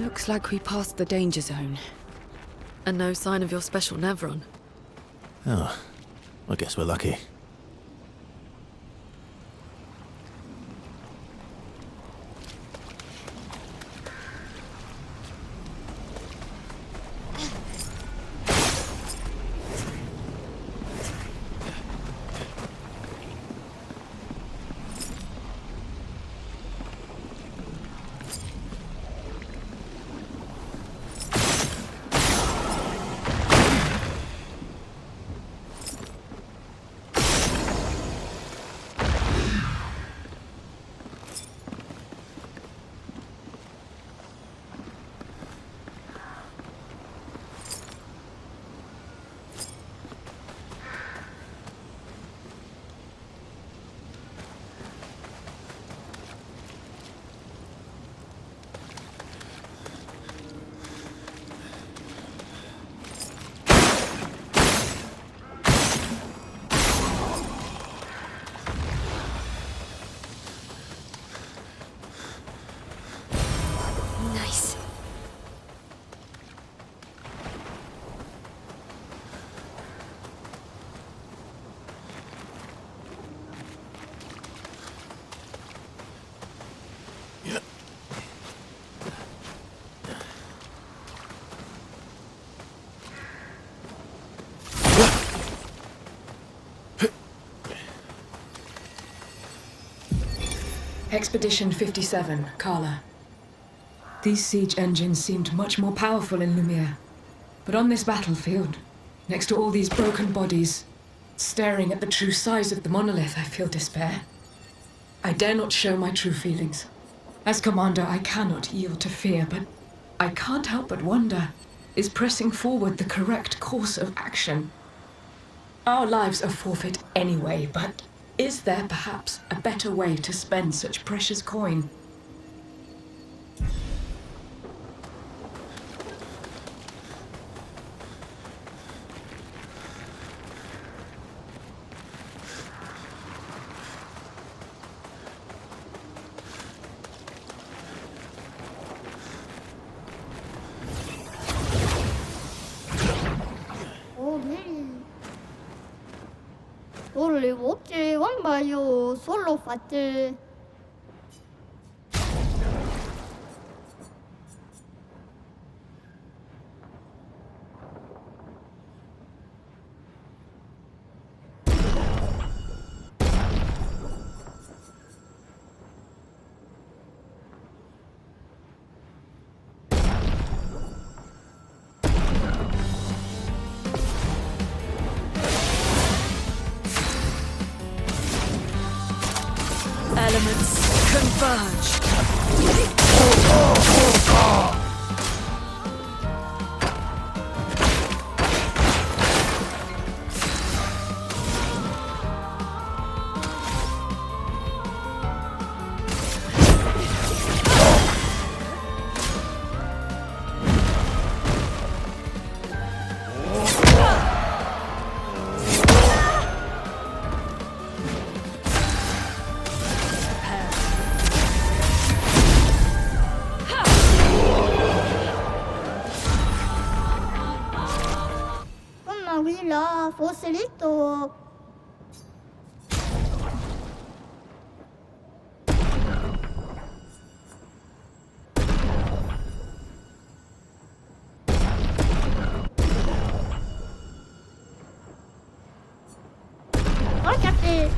Looks like we passed the danger zone. And no sign of your special Nevron. Oh, I guess we're lucky. Nice. Expedition 57, Carla. These siege engines seemed much more powerful in Lumière. But on this battlefield, next to all these broken bodies, staring at the true size of the monolith, I feel despair. I dare not show my true feelings. As commander, I cannot yield to fear, but I can't help but wonder, is pressing forward the correct course of action? Our lives are forfeit anyway, but is there perhaps a better way to spend such precious coin? Volevo io solo fatte. Elements converge. Là, fossilito. Guardate.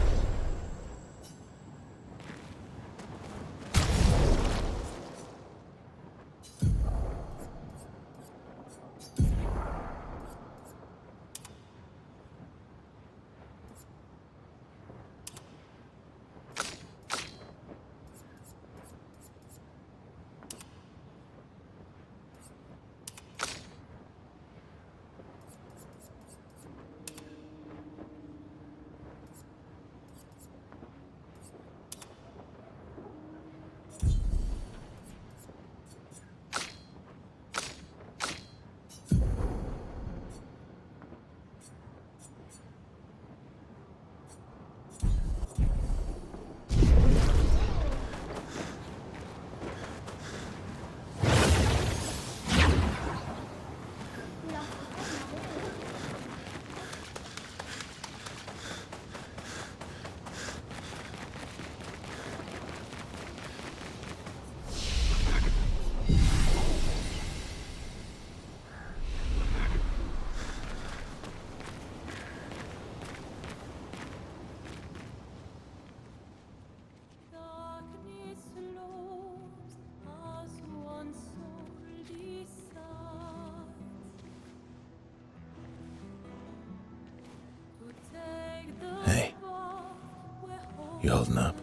You holding up?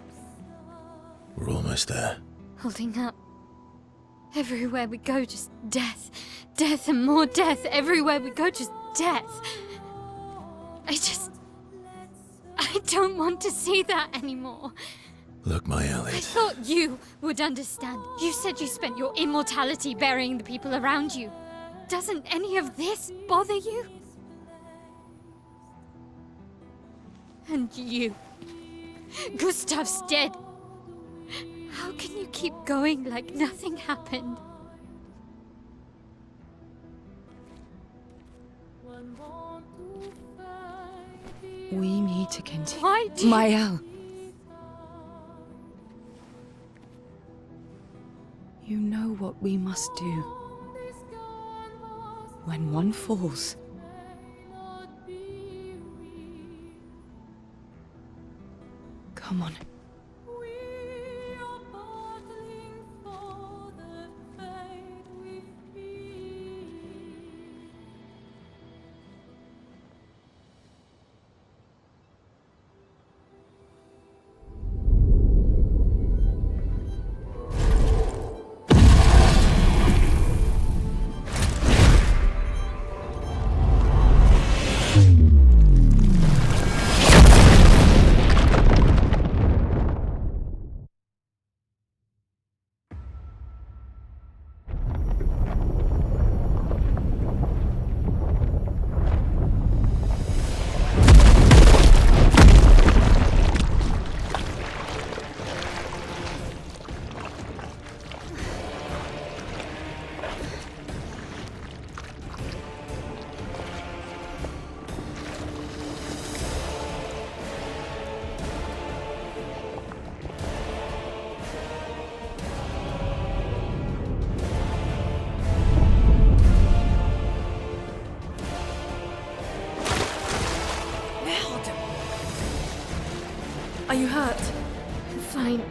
We're almost there. Holding up. Everywhere we go, just death. Death and more death. Everywhere we go, just death. I don't want to see that anymore. Look, my I Elliot. thought you would understand. You said you spent your immortality burying the people around you. Doesn't any of this bother you? And you. Gustav's dead. How can you keep going like nothing happened? We need to continue. Why do you... Mael. You know what we must do. When one falls, come on. Are you hurt? Fine.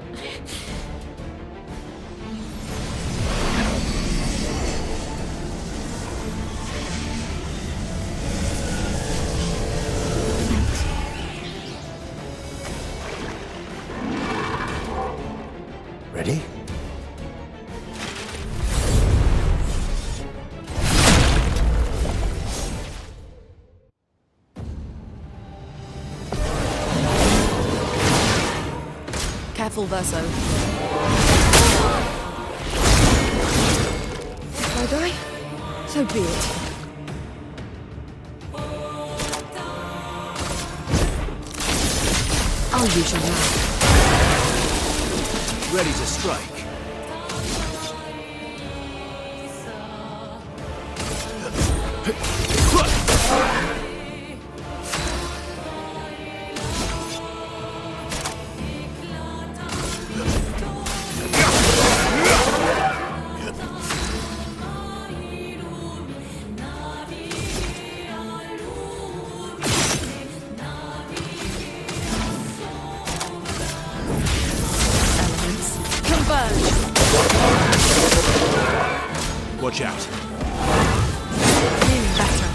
Ready? Careful, Verso. If I die, so be it. I'll use your knife. Ready to strike. Watch out. Feeling better.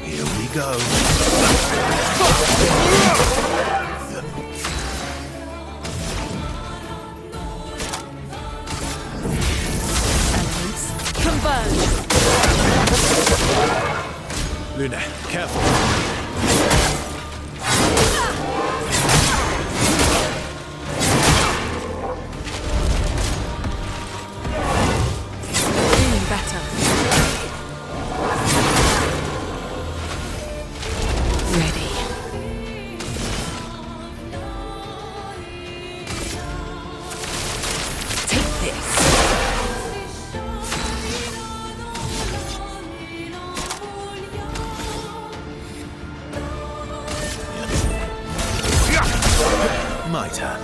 Here we go. Luna, careful. Feeling better. Ready. Take this. My turn.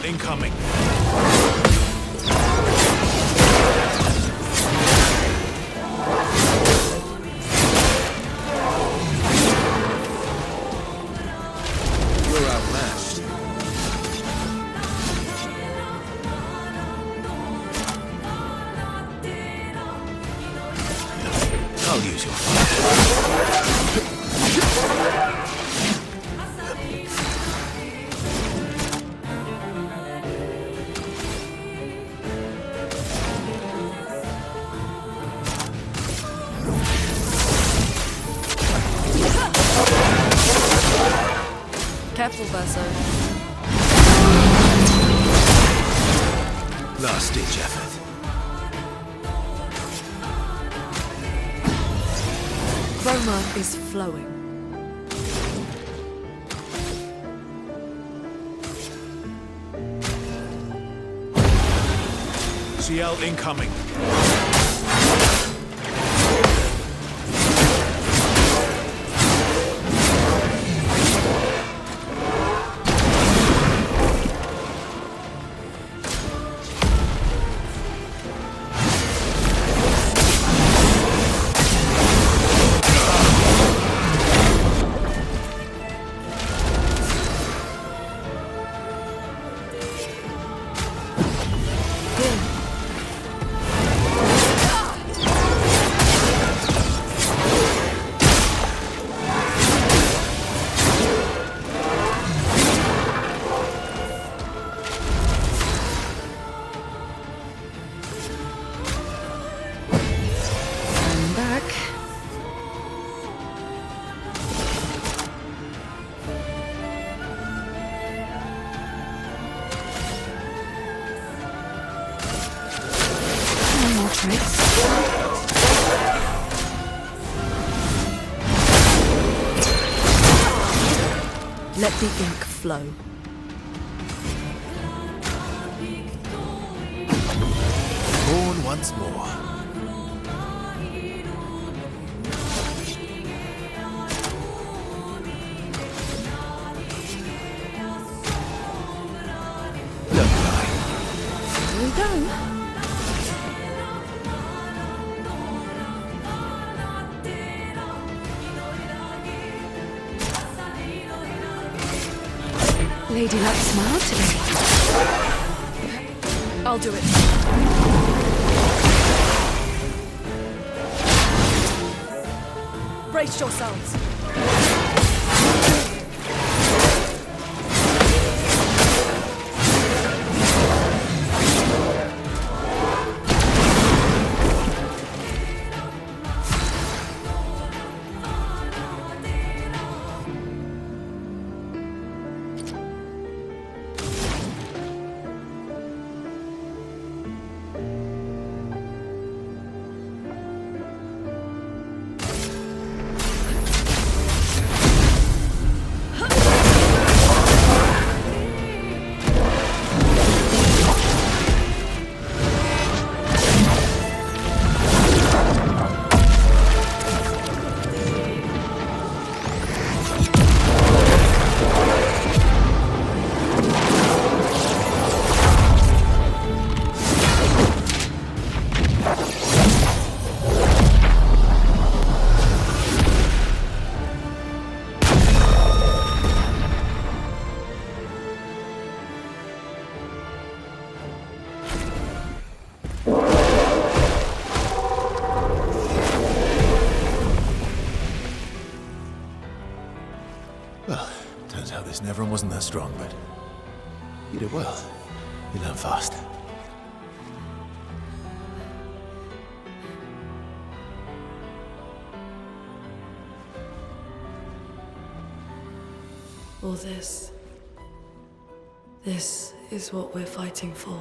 incoming. You're outmatched. I'll use your fire. Careful, Verso. Last-ditch effort. Chroma is flowing. CL incoming. Let the ink flow. Born once more. Don't lie. Here we go. Lady Luck smiled today. I'll do it. Brace yourselves. Well, turns out this Neveron wasn't that strong, but you did well. You learn fast. All this. This is what we're fighting for.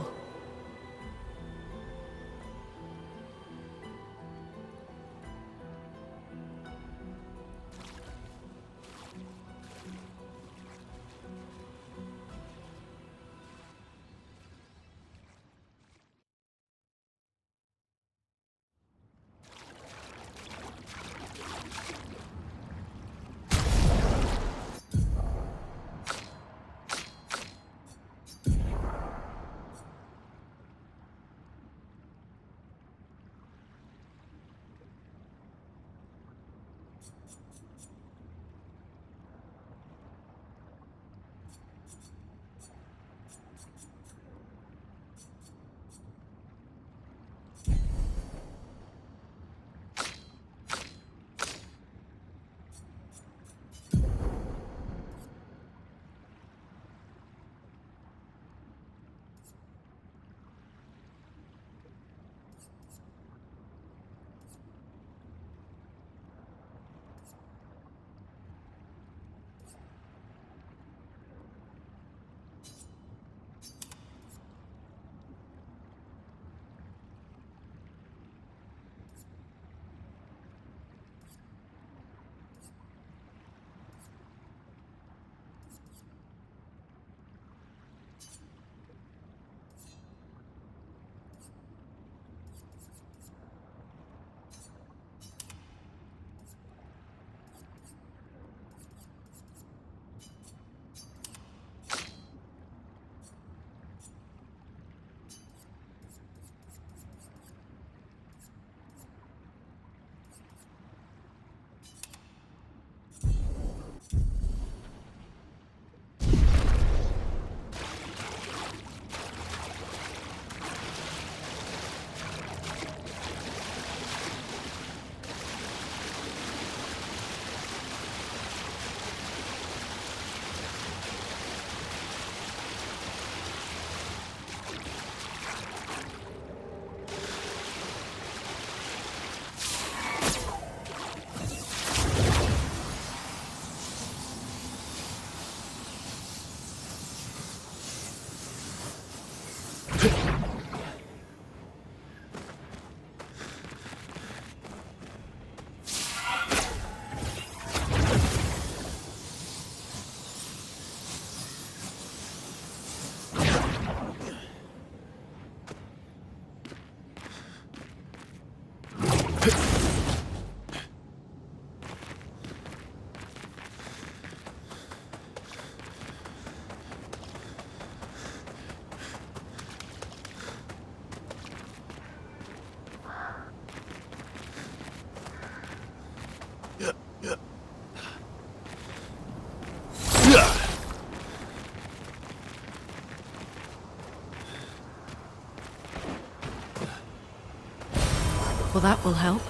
Well, that will help.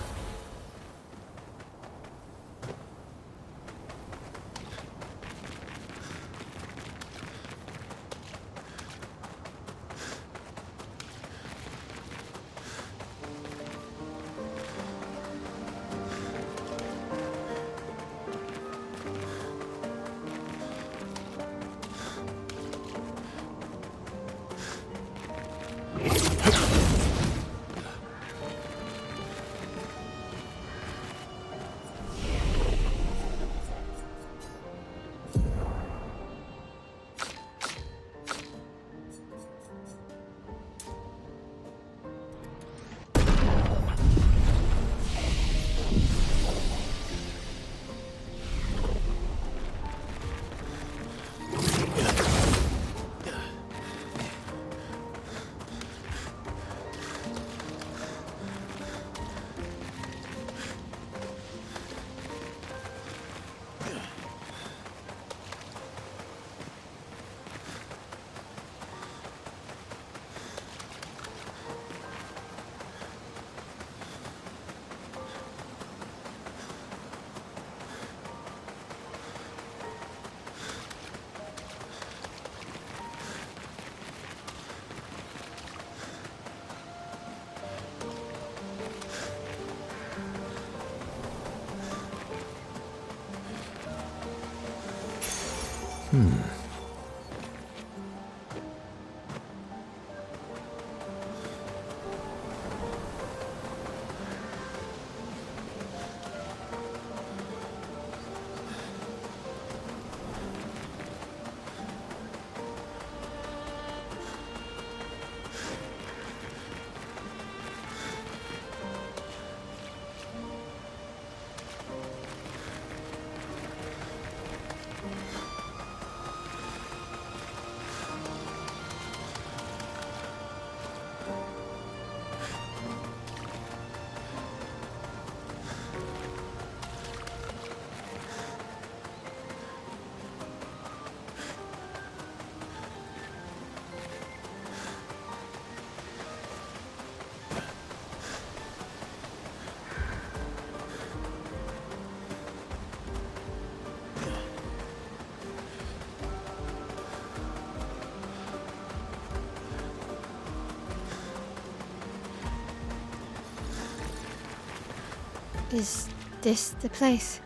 Is this the place?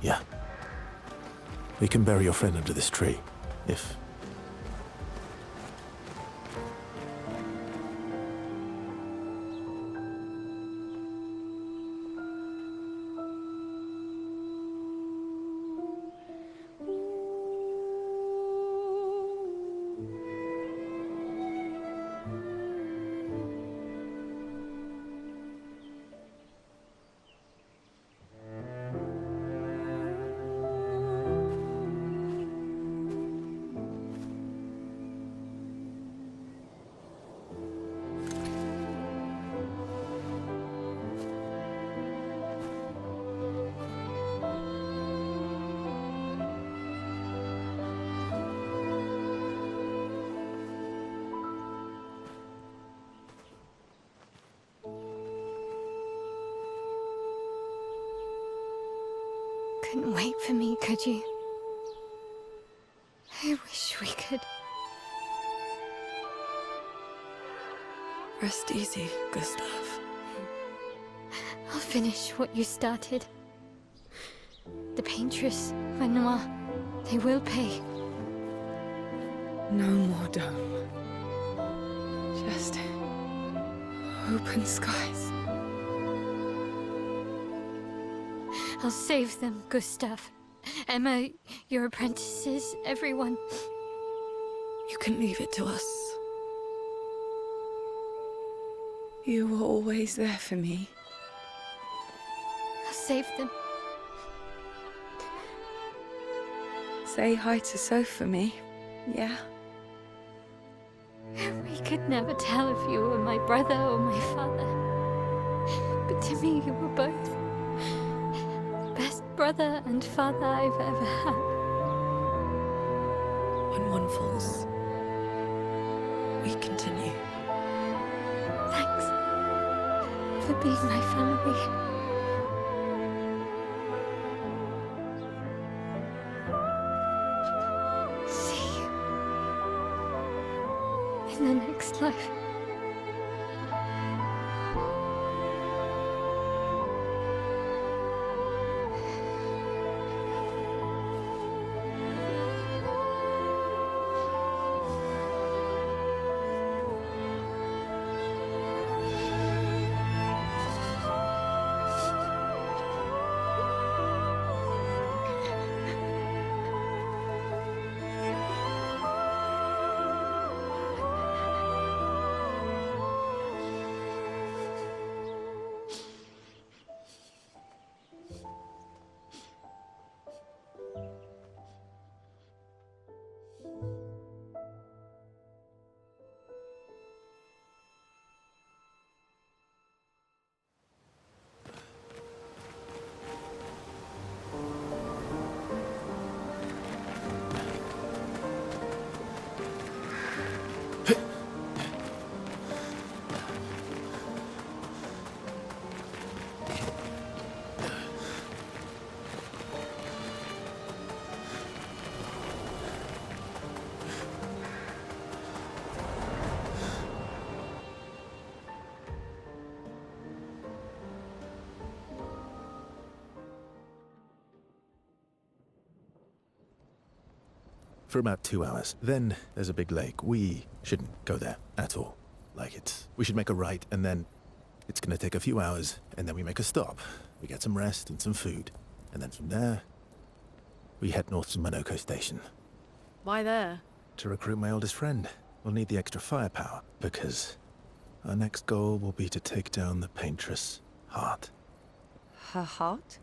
Yeah. We can bury your friend under this tree, if... Couldn't wait for me, could you? I wish we could. Rest easy, Gustav. I'll finish what you started. The Paintress, Renoir, they will pay. No more dome. Just open skies. I'll save them, Gustav. Emma, your apprentices, everyone. You can leave it to us. You were always there for me. I'll save them. Say hi to Soph for me, yeah? We could never tell if you were my brother or my father. But to me, you were both. Best brother and father I've ever had. When one falls, we continue. Thanks for being my family. See you in the next life. For about 2 hours. Then there's a big lake. We shouldn't go there at all. We should make a right, and then it's gonna take a few hours, and then we make a stop. We get some rest and some food. And then from there, we head north to Minoko Station. Why there? To recruit my oldest friend. We'll need the extra firepower, because our next goal will be to take down the Paintress heart. Her heart?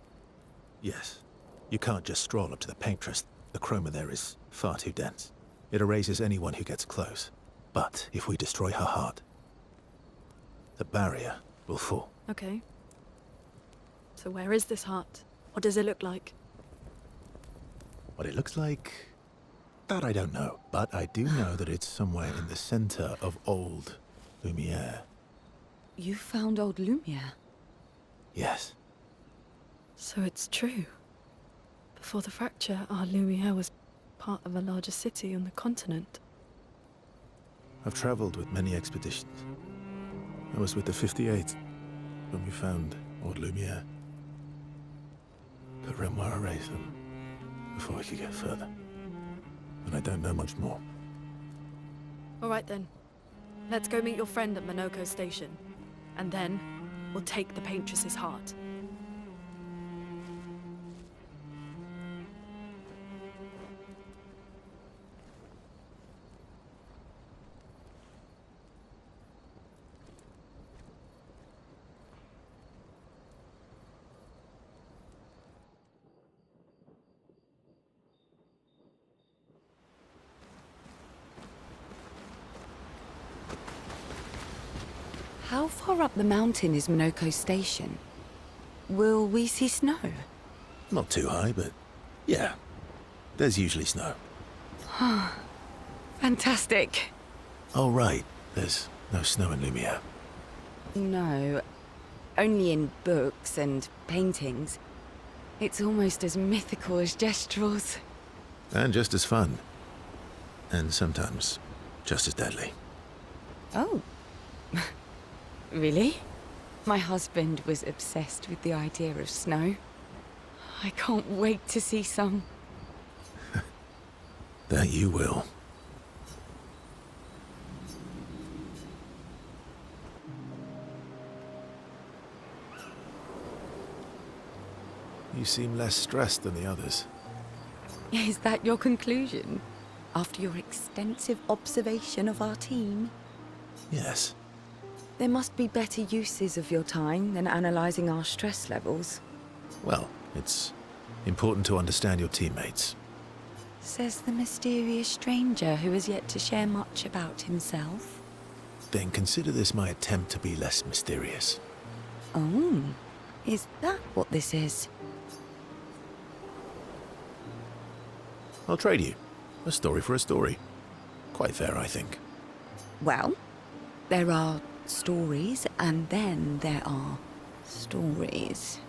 Yes. You can't just stroll up to the Paintress. The chroma there is far too dense. It erases anyone who gets close. But if we destroy her heart, the barrier will fall. Okay. So where is this heart? What does it look like? What it looks like, that I don't know. But I do know that it's somewhere in the center of old Lumière. You found old Lumière? Yes. So it's true. Before the fracture, our Lumière was part of a larger city on the continent. I've traveled with many expeditions. I was with the 58th when we found old Lumière. But Renoir erased them before we could get further. And I don't know much more. All right then. Let's go meet your friend at Minoko Station. And then, we'll take the Paintress's heart. How far up the mountain is Minoko Station? Will we see snow? Not too high, but yeah. There's usually snow. Fantastic. Oh, right. There's no snow in Lumière. No, only in books and paintings. It's almost as mythical as Gestrels. And just as fun. And sometimes just as deadly. Oh. Really? My husband was obsessed with the idea of snow. I can't wait to see some. That you will. You seem less stressed than the others. Is that your conclusion? After your extensive observation of our team? Yes. There must be better uses of your time than analysing our stress levels. Well, it's important to understand your teammates. Says the mysterious stranger who has yet to share much about himself. Then consider this my attempt to be less mysterious. Oh, is that what this is? I'll trade you. A story for a story. Quite fair, I think. Well, there are stories, and then there are stories.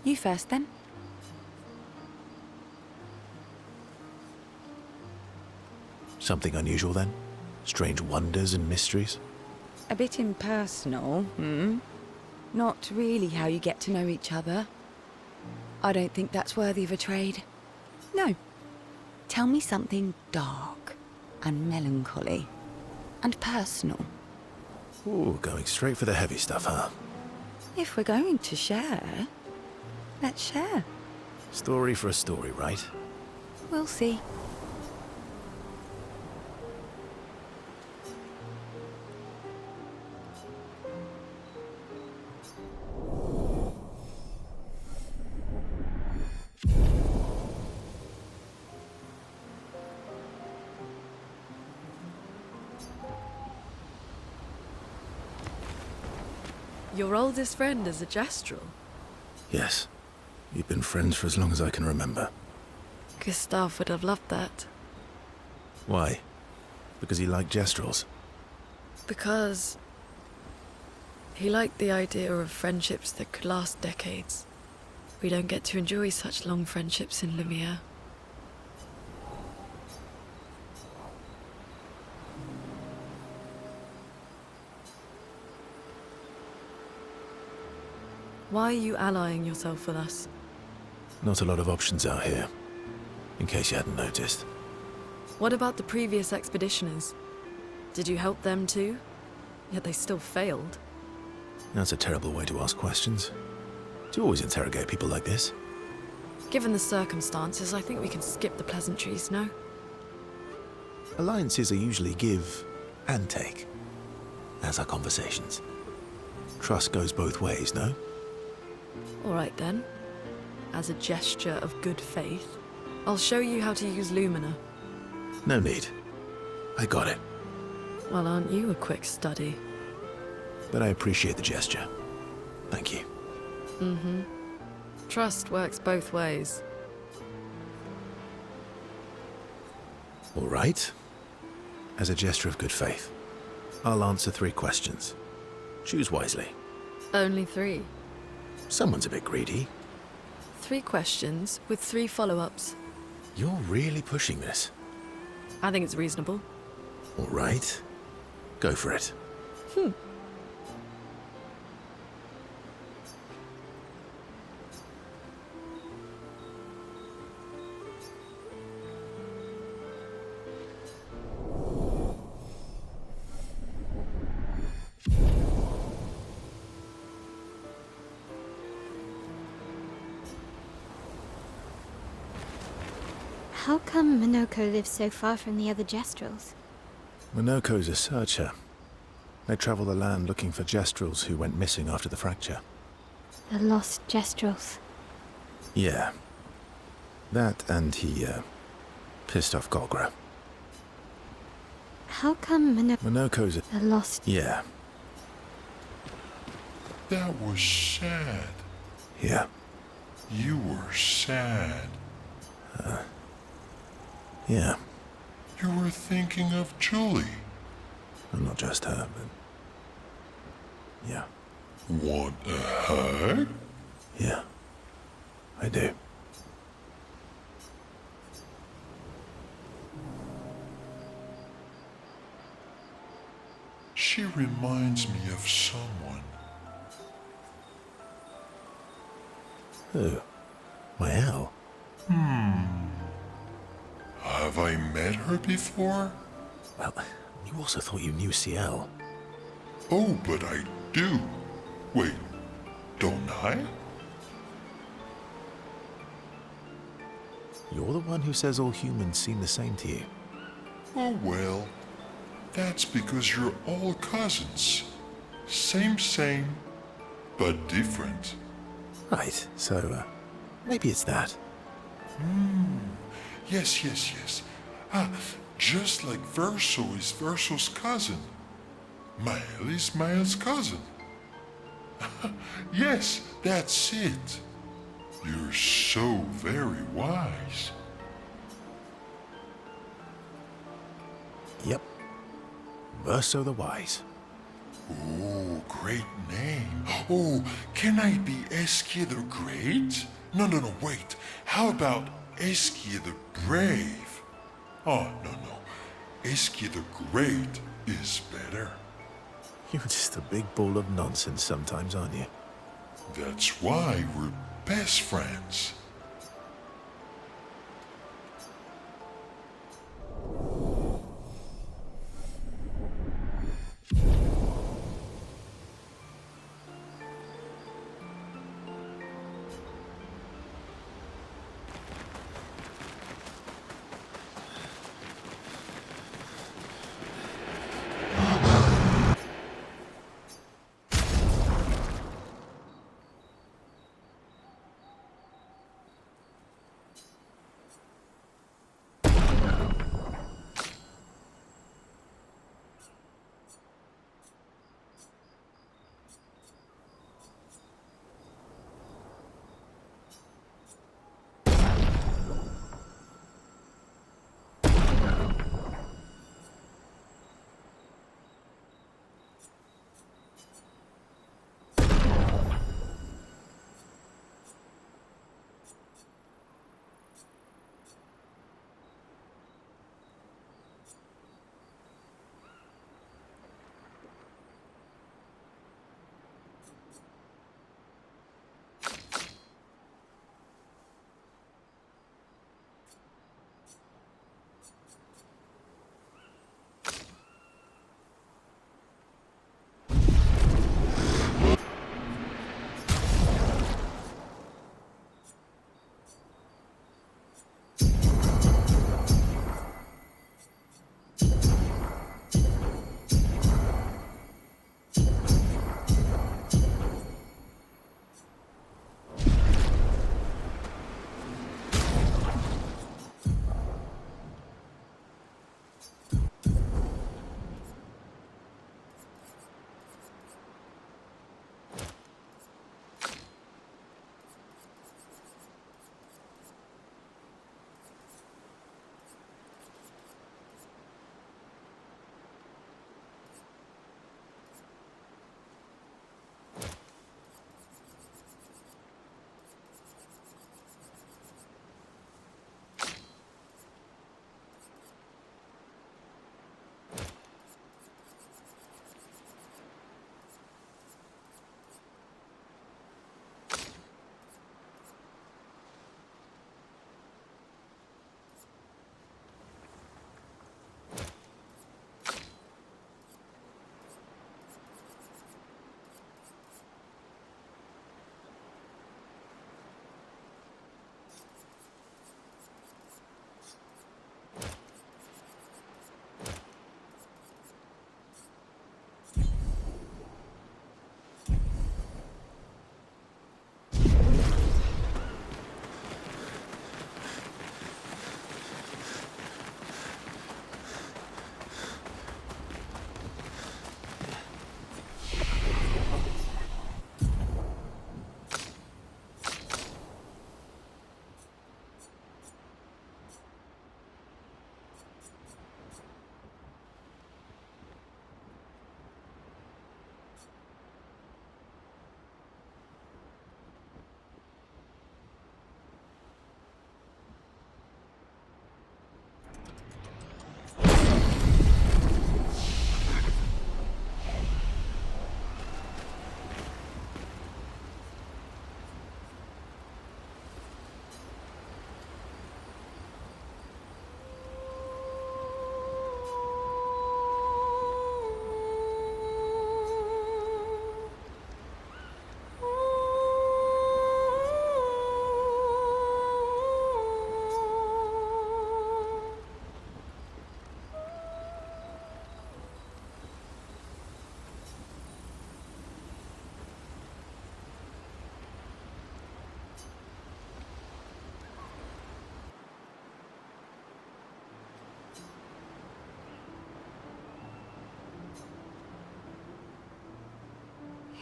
You first, then. Something unusual, then? Strange wonders and mysteries? A bit impersonal, hmm? Not really how you get to know each other. I don't think that's worthy of a trade. No. Tell me something dark and melancholy and personal. Ooh, going straight for the heavy stuff, huh? If we're going to share, let's share. Story for a story, right? We'll see. Your oldest friend is a Gestrel. Yes. We've been friends for as long as I can remember. Gustav would have loved that. Why? Because he liked Gestrels? Because he liked the idea of friendships that could last decades. We don't get to enjoy such long friendships in Lumière. Why are you allying yourself with us? Not a lot of options out here, in case you hadn't noticed. What about the previous expeditioners? Did you help them too? Yet they still failed. That's a terrible way to ask questions. Do you always interrogate people like this? Given the circumstances, I think we can skip the pleasantries, no? Alliances are usually give and take, as are conversations. Trust goes both ways, no? All right then. As a gesture of good faith, I'll show you how to use Lumina. No need. I got it. Well, aren't you a quick study? But I appreciate the gesture. Thank you. Mm-hmm. Trust works both ways. All right. As a gesture of good faith, I'll answer 3 questions. Choose wisely. Only 3. Someone's a bit greedy. 3 questions with 3 follow-ups. You're really pushing this. I think it's reasonable. All right. Go for it. How come Minoko lives so far from the other Gestrels? Minoko's a searcher. They travel the land looking for Gestrels who went missing after the fracture. The lost Gestrels. Yeah. That and he, pissed off Golgra. How come Minoko's a... the lost... Yeah. That was sad. Yeah. You were sad. Yeah. You were thinking of Julie. Well, not just her, but... Yeah. Want a hug? Yeah. I do. She reminds me of someone. Who? Wiles? Have I met her before? Well, you also thought you knew CL. Oh, but I do. Wait, don't I? You're the one who says all humans seem the same to you. Oh well, that's because you're all cousins. Same, but different. Right, so, maybe it's that. Yes. Ah, just like Verso is Verso's cousin. Mael is Mael's cousin. Yes, that's it. You're so very wise. Yep. Verso the Wise. Oh, great name. Oh, can I be Eskia the Great? No, wait. How about Eskia the Brave? Oh, no. Eskia the Great is better. You're just a big ball of nonsense sometimes, aren't you? That's why we're best friends.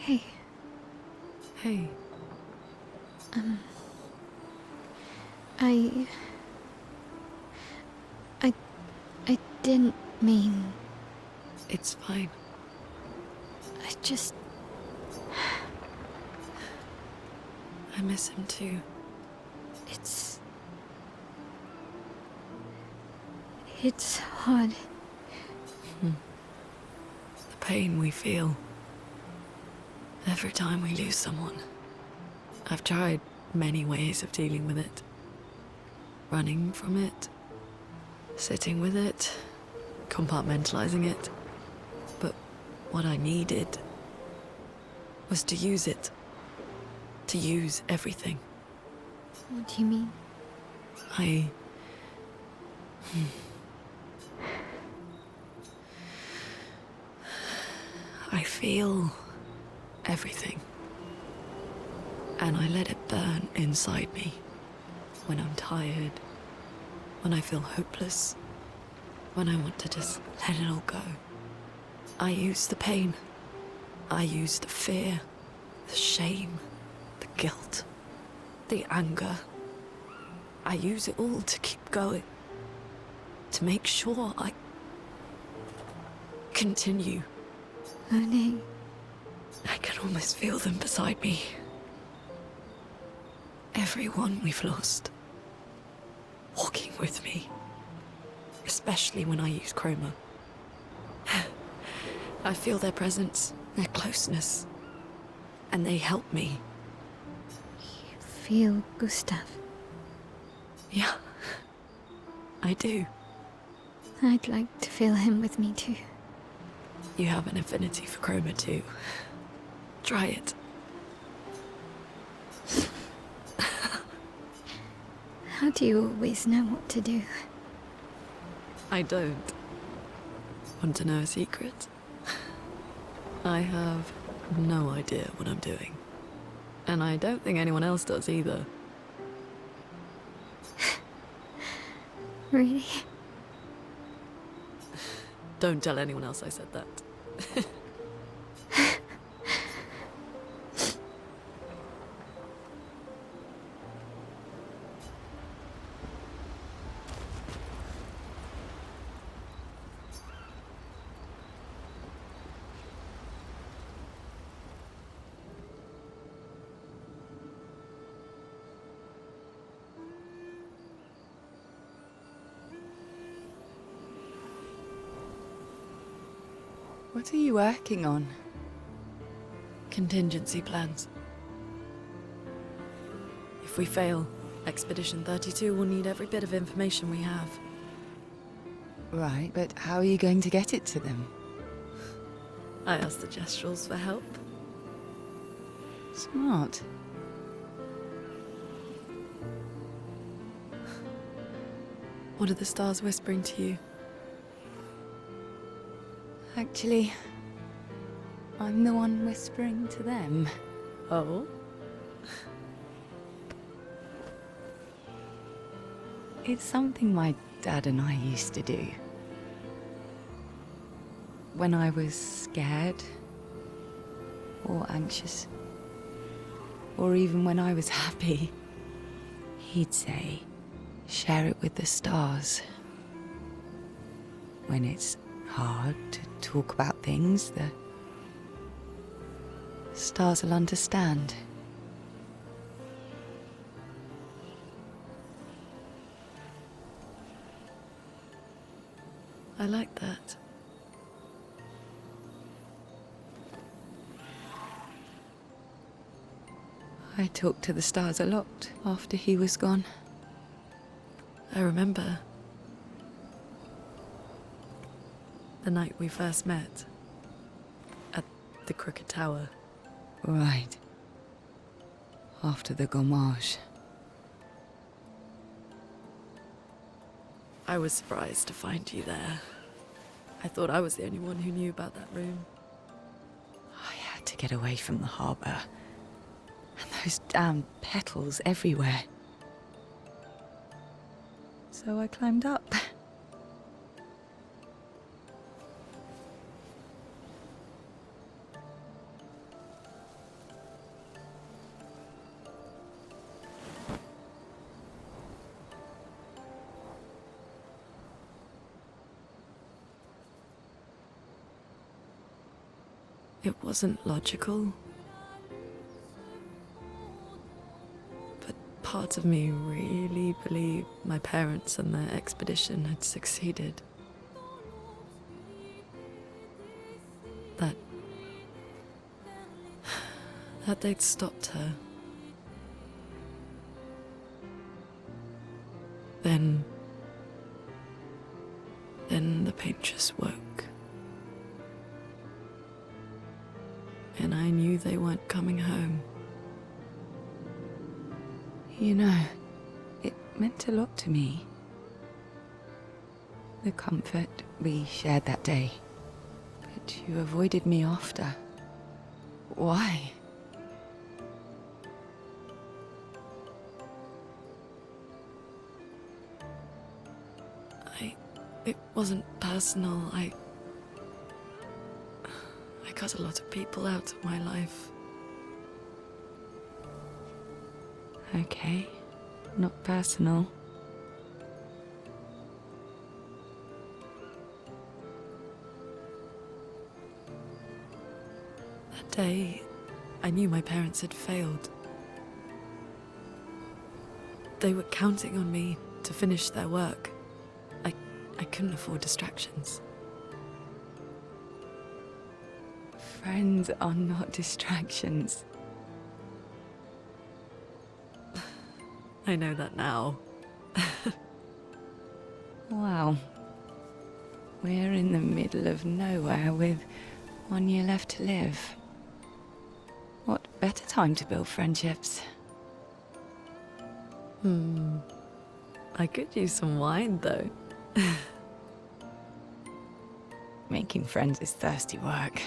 Hey. Hey. I didn't mean, It's fine. I just... I miss him too. It's hard. The pain we feel every time we lose someone. I've tried many ways of dealing with it. Running from it, sitting with it, compartmentalizing it. But what I needed was to use it. To use everything. What do you mean? I feel everything. And I let it burn inside me. When I'm tired, when I feel hopeless, when I want to just let it all go. I use the pain. I use the fear, the shame, the guilt, the anger. I use it all to keep going. To make sure I continue. Monet. I can almost feel them beside me. Everyone we've lost. Walking with me. Especially when I use chroma. I feel their presence, their closeness. And they help me. You feel Gustav? Yeah, I do. I'd like to feel him with me too. You have an affinity for chroma too. Try it. How do you always know what to do? I don't. Want to know a secret? I have no idea what I'm doing. And I don't think anyone else does either. Really? Don't tell anyone else I said that. What are you working on? Contingency plans. If we fail, Expedition 32 will need every bit of information we have. Right, but how are you going to get it to them? I asked the Gestrals for help. Smart. What are the stars whispering to you? Actually, I'm the one whispering to them. Oh? It's something my dad and I used to do. When I was scared, or anxious, or even when I was happy, he'd say, share it with the stars. When it's hard to talk about things, the stars will understand. I like that. I talked to the stars a lot after he was gone. I remember the night we first met at the Crooked Tower. Right. After the Gommage. I was surprised to find you there. I thought I was the only one who knew about that room. I had to get away from the harbour. And those damn petals everywhere. So I climbed up. It wasn't logical. But parts of me really believed my parents and their expedition had succeeded. That they'd stopped her. Then the Paintress woke. And I knew they weren't coming home. You know, it meant a lot to me. The comfort we shared that day. But you avoided me after. Why? It wasn't personal. I cut a lot of people out of my life. Okay, not personal. That day, I knew my parents had failed. They were counting on me to finish their work. I couldn't afford distractions. Friends are not distractions. I know that now. Wow. We're in the middle of nowhere with 1 year left to live. What better time to build friendships? I could use some wine, though. Making friends is thirsty work.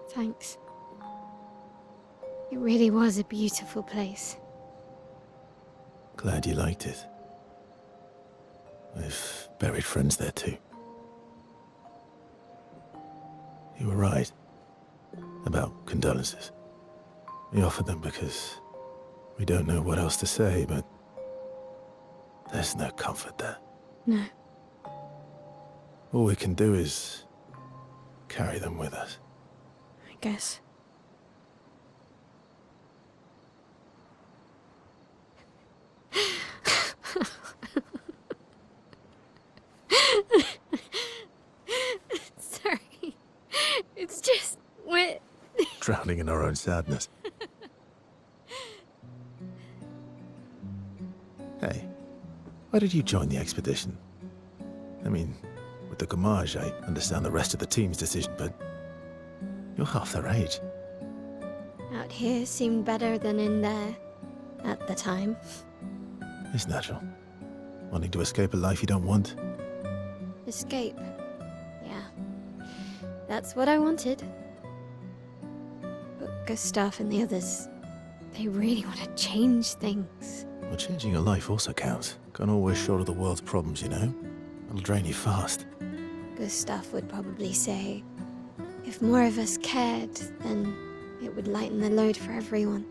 Thanks. It really was a beautiful place. Glad you liked it. We've buried friends there too. You were right about condolences. We offered them because we don't know what else to say, but there's no comfort there. No. All we can do is carry them with us. I guess. Sorry. It's just... we're... Drowning in our own sadness. Hey, why did you join the expedition? I mean, with the Gommage, I understand the rest of the team's decision, but you're half their age. Out here seemed better than in there at the time. It's natural. Wanting to escape a life you don't want. Escape. Yeah. That's what I wanted. But Gustav and the others, they really want to change things. Well, changing your life also counts. Can't always shoulder the world's problems, you know? It'll drain you fast. Gustav would probably say, if more of us cared, then it would lighten the load for everyone.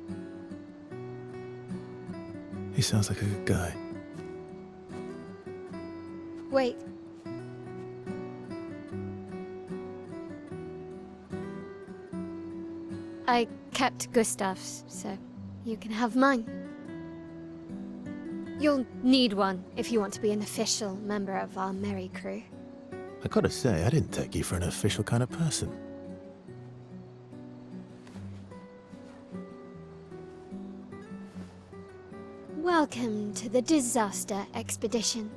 He sounds like a good guy. Wait. I kept Gustav's, so you can have mine. You'll need one if you want to be an official member of our merry crew. I gotta say, I didn't take you for an official kind of person. Welcome to the disaster expedition.